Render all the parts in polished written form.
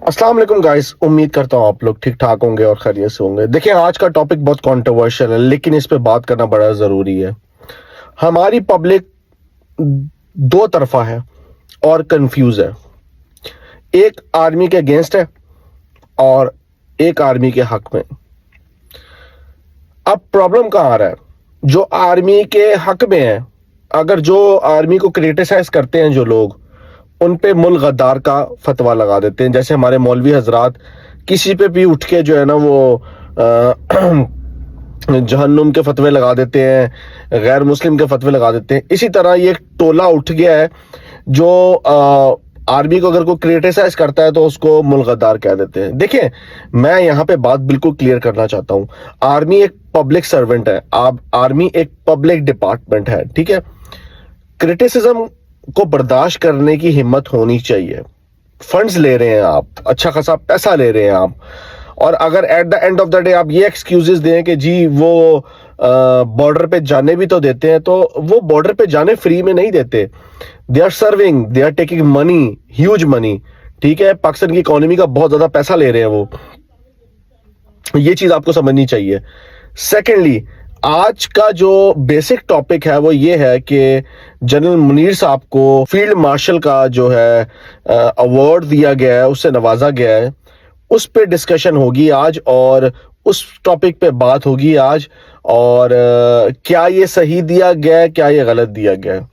अस्सलाम वालेकुम गाइस, उम्मीद करता हूँ आप लोग ठीक ठाक होंगे और खैरियत से होंगे। देखिए, आज का टॉपिक बहुत कंट्रोवर्शियल है, लेकिन इस पे बात करना बड़ा ज़रूरी है। हमारी पब्लिक दो तरफा है और कंफ्यूज है। एक आर्मी के अगेंस्ट है और एक आर्मी के हक में। अब प्रॉब्लम कहाँ आ रहा है? जो आर्मी के हक में है, अगर जो आर्मी को क्रिटिसाइज करते हैं जो लोग, उन पे मुल्क गद्दार का फतवा लगा देते हैं। जैसे हमारे मौलवी हजरात किसी पे भी उठ के जो है ना वो जहन्नुम के फतवे लगा देते हैं, गैर मुस्लिम के फतवे लगा देते हैं। इसी तरह ये एक टोला उठ गया है जो आर्मी को अगर कोई क्रिटिसाइज करता है तो उसको मुल्क गद्दार कह देते हैं। देखिए, मैं यहाँ पे बात बिल्कुल क्लियर करना चाहता हूँ। आर्मी एक पब्लिक सर्वेंट है, आर्मी एक पब्लिक डिपार्टमेंट है, ठीक है। क्रिटिसिज्म को बर्दाश्त करने की हिम्मत होनी चाहिए। फंड्स ले रहे हैं आप, अच्छा खासा पैसा ले रहे हैं आप, और अगर at the end of the day आप ये एक्सक्यूजेस दें कि जी वो बॉर्डर पे जाने भी तो देते हैं, तो वो बॉर्डर पे जाने फ्री में नहीं देते। They are serving, they are taking money, huge money, ठीक है। पाकिस्तान की इकोनॉमी का बहुत ज्यादा पैसा ले रहे हैं वो, ये चीज आपको समझनी चाहिए। सेकेंडली, आज का जो बेसिक टॉपिक है वो ये है कि जनरल मुनीर साहब को फील्ड मार्शल का जो है अवार्ड दिया गया है, उससे नवाजा गया है। उस पे डिस्कशन होगी आज और उस टॉपिक पे बात होगी आज। और क्या ये सही दिया गया है, क्या ये गलत दिया गया है।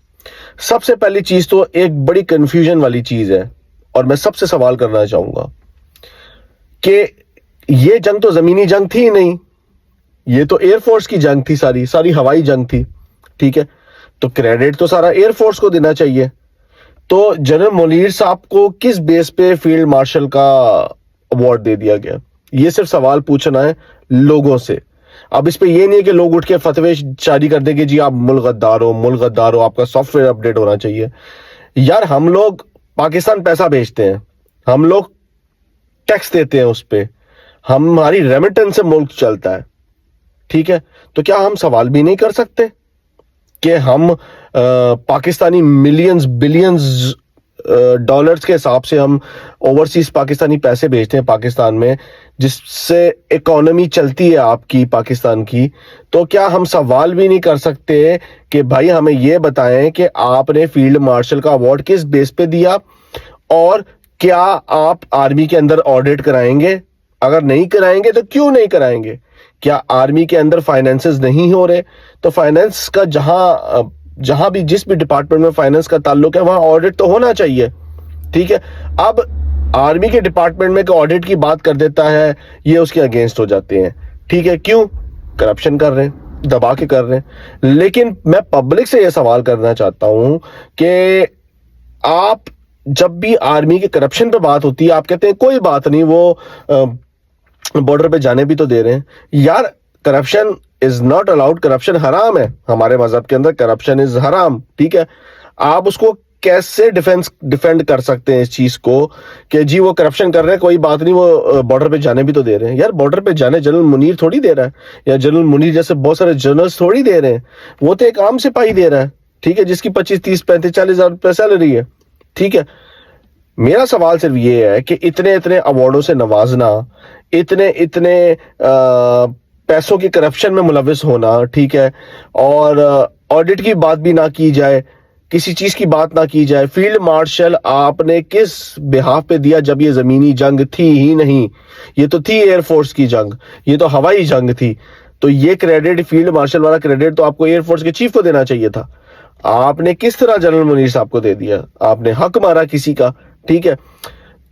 सबसे पहली चीज तो एक बड़ी कंफ्यूजन वाली चीज है, और मैं सबसे सवाल करना चाहूंगा कि ये जंग तो जमीनी जंग थी ही नहीं, ये तो एयरफोर्स की जंग थी, सारी सारी हवाई जंग थी, ठीक है। तो क्रेडिट तो सारा एयरफोर्स को देना चाहिए। तो जनरल मुनीर साहब को किस बेस पे फील्ड मार्शल का अवार्ड दे दिया गया, ये सिर्फ सवाल पूछना है लोगों से। अब इस पे ये नहीं है कि लोग उठ के फतवे जारी कर देंगे जी आप मुल्क गद्दार हो, मुल्क गद्दार हो, आपका सॉफ्टवेयर अपडेट होना चाहिए। यार, हम लोग पाकिस्तान पैसा भेजते हैं, हम लोग टैक्स देते हैं उस पे, हमारी रेमिटेंस से मुल्क चलता है, ठीक है। तो क्या हम सवाल भी नहीं कर सकते कि हम पाकिस्तानी मिलियंस बिलियंस डॉलर्स के हिसाब से हम ओवरसीज पाकिस्तानी पैसे भेजते हैं पाकिस्तान में, जिससे इकोनॉमी चलती है आपकी पाकिस्तान की। तो क्या हम सवाल भी नहीं कर सकते कि भाई हमें ये बताएं कि आपने फील्ड मार्शल का अवार्ड किस बेस पे दिया, और क्या आप आर्मी के अंदर ऑडिट कराएंगे? अगर नहीं कराएंगे तो क्यों नहीं कराएंगे? क्या आर्मी के अंदर फाइनेंसेस नहीं हो रहे? तो फाइनेंस का जहां भी जिस भी डिपार्टमेंट में फाइनेंस का ताल्लुक है वहां ऑडिट तो होना चाहिए, ठीक है। अब आर्मी के डिपार्टमेंट में ऑडिट की बात कर देता है, ये उसके अगेंस्ट हो जाते हैं, ठीक है। क्यों? करप्शन कर रहे हैं, दबा के कर रहे हैं। लेकिन मैं पब्लिक से यह सवाल करना चाहता हूं कि आप जब भी आर्मी के करप्शन पे बात होती है, आप कहते हैं कोई बात नहीं, वो बॉर्डर पे जाने भी तो दे रहे हैं। यार, corruption is not allowed, corruption हराम है हमारे मजहब के अंदर, करप्शन इज हराम, ठीक है। आप उसको कैसे डिफेंड कर सकते हैं इस चीज को कि जी वो करप्शन कर रहे हैं, कोई बात नहीं, वो बॉर्डर पे जाने भी तो दे रहे हैं। यार, बॉर्डर पे जाने जनरल मुनीर थोड़ी दे रहा है, या जनरल मुनीर जैसे बहुत सारे जनरल्स थोड़ी दे रहे हैं, वो तो एक आम सिपाही दे रहा है, ठीक है, जिसकी 25, 30, 35, 40 हजार रुपये सैलरी है, ठीक है। मेरा सवाल सिर्फ ये है कि इतने इतने अवार्डों से नवाजना, इतने इतने पैसों की करप्शन में मुलविस होना, ठीक है, और ऑडिट की बात भी ना की जाए, किसी चीज की बात ना की जाए। फील्ड मार्शल आपने किस बिहाफ पे दिया जब ये जमीनी जंग थी ही नहीं, ये तो थी एयरफोर्स की जंग, ये तो हवाई जंग थी। तो ये क्रेडिट, फील्ड मार्शल वाला क्रेडिट तो आपको एयरफोर्स के चीफ को देना चाहिए था। आपने किस तरह जनरल मुनीर साहब को दे दिया? आपने हक मारा किसी का, ठीक है।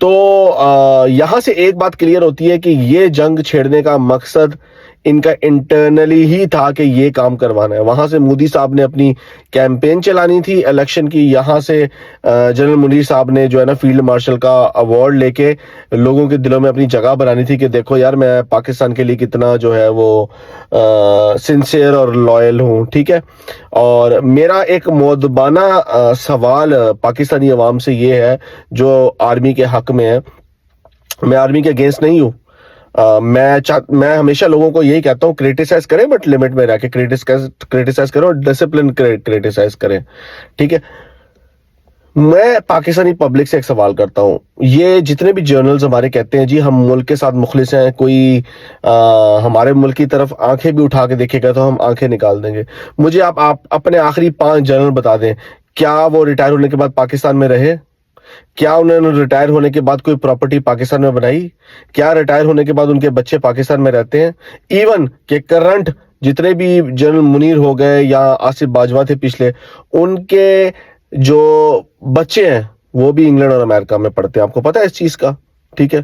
तो यहां से एक बात क्लियर होती है कि ये जंग छेड़ने का मकसद इनका इंटरनली ही था कि ये काम करवाना है। वहां से मोदी साहब ने अपनी कैंपेन चलानी थी इलेक्शन की, यहाँ से जनरल मुनीर साहब ने जो है ना फील्ड मार्शल का अवार्ड लेके लोगों के दिलों में अपनी जगह बनानी थी कि देखो यार, मैं पाकिस्तान के लिए कितना जो है वो सिंसियर और लॉयल हूँ, ठीक है। और मेरा एक मुअद्दबाना सवाल पाकिस्तानी अवाम से ये है जो आर्मी के हक में है। मैं आर्मी के अगेंस्ट नहीं हूँ, मैं हमेशा लोगों को यही कहता हूँ, क्रिटिसाइज करें बट लिमिट में रह के क्रिटिसाइज करें और डिसिप्लिन क्रिटिसाइज करें, ठीक है। میں پاکستانی پبلک سے ایک سوال کرتا ہوں، یہ جتنے بھی جرنلز ہمارے کہتے ہیں جی ہم ملک کے ساتھ مخلص ہیں، کوئی ہمارے ملک کی طرف آنکھیں بھی اٹھا کے دیکھے گا تو ہم آنکھیں نکال دیں گے. مجھے آپ اپنے آخری 5 جرنل بتا دیں، کیا وہ ریٹائر ہونے کے بعد پاکستان میں رہے؟ کیا انہوں نے ریٹائر ہونے کے بعد کوئی پراپرٹی پاکستان میں بنائی؟ کیا ریٹائر ہونے کے بعد ان کے بچے پاکستان میں رہتے ہیں؟ ایون کہ کرنٹ جتنے بھی جنرل منیر ہو گئے یا آصف باجوہ تھے پچھلے، ان کے جو بچے ہیں وہ بھی انگلینڈ اور امریکہ میں پڑھتے ہیں. آپ کو پتہ ہے اس چیز کا؟ ٹھیک ہے،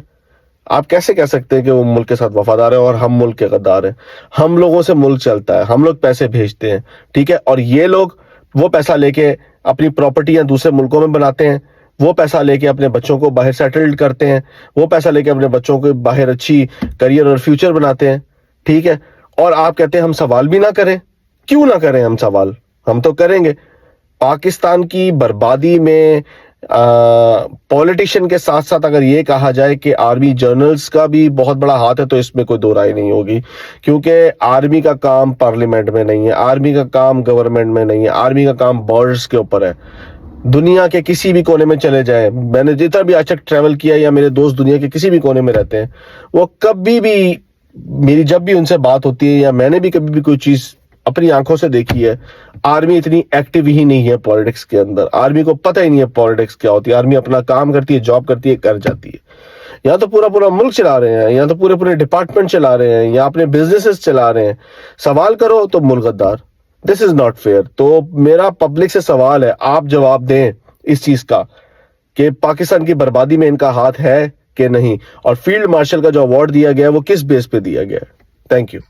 آپ کیسے کہہ سکتے ہیں کہ وہ ملک کے ساتھ وفادار ہیں اور ہم ملک کے غدار ہیں؟ ہم لوگوں سے ملک چلتا ہے، ہم لوگ پیسے بھیجتے ہیں، ٹھیک ہے، اور یہ لوگ وہ پیسہ لے کے اپنی پراپرٹیاں دوسرے ملکوں میں بناتے ہیں، وہ پیسہ لے کے اپنے بچوں کو باہر سیٹلڈ کرتے ہیں، وہ پیسہ لے کے اپنے بچوں کو باہر اچھی کریئر اور فیوچر بناتے ہیں، ٹھیک ہے. اور آپ کہتے ہیں ہم سوال بھی نہ کریں. کیوں نہ کریں ہم سوال؟ ہم تو کریں گے. پاکستان کی بربادی میں پولیٹیشین کے ساتھ ساتھ اگر یہ کہا جائے کہ آرمی جرنلز کا بھی بہت بڑا ہاتھ ہے تو اس میں کوئی دو رائے نہیں ہوگی، کیونکہ آرمی کا کام پارلیمنٹ میں نہیں ہے، آرمی کا کام گورنمنٹ میں نہیں ہے، آرمی کا کام بارڈرز کے اوپر ہے. دنیا کے کسی بھی کونے میں چلے جائیں، میں نے جتنا بھی آج تک ٹریول کیا یا میرے دوست دنیا کے کسی بھی کونے میں رہتے ہیں، وہ کبھی بھی میری جب بھی ان سے بات ہوتی ہے یا میں نے بھی کبھی بھی کوئی چیز اپنی آنکھوں سے دیکھی ہے، آرمی اتنی ایکٹیو ہی نہیں ہے پولیٹکس کے اندر. آرمی کو پتہ ہی نہیں ہے پولیٹکس کیا ہوتی ہے. آرمی اپنا کام کرتی ہے، جاب کرتی ہے، کر جاتی ہے. یہاں تو پورا پورا ملک چلا رہے ہیں، یہاں تو پورے ڈپارٹمنٹ چلا رہے ہیں، یا اپنے بزنسز چلا رہے ہیں. سوال کرو تو ملک غدار. دس از ناٹ فیئر. تو میرا پبلک سے سوال ہے، آپ جواب دیں اس چیز کا کہ پاکستان کی بربادی میں ان کا ہاتھ ہے کہ نہیں، اور فیلڈ مارشل کا جو ایوارڈ دیا گیا ہے وہ کس بیس پہ دیا گیا ہے. Thank you.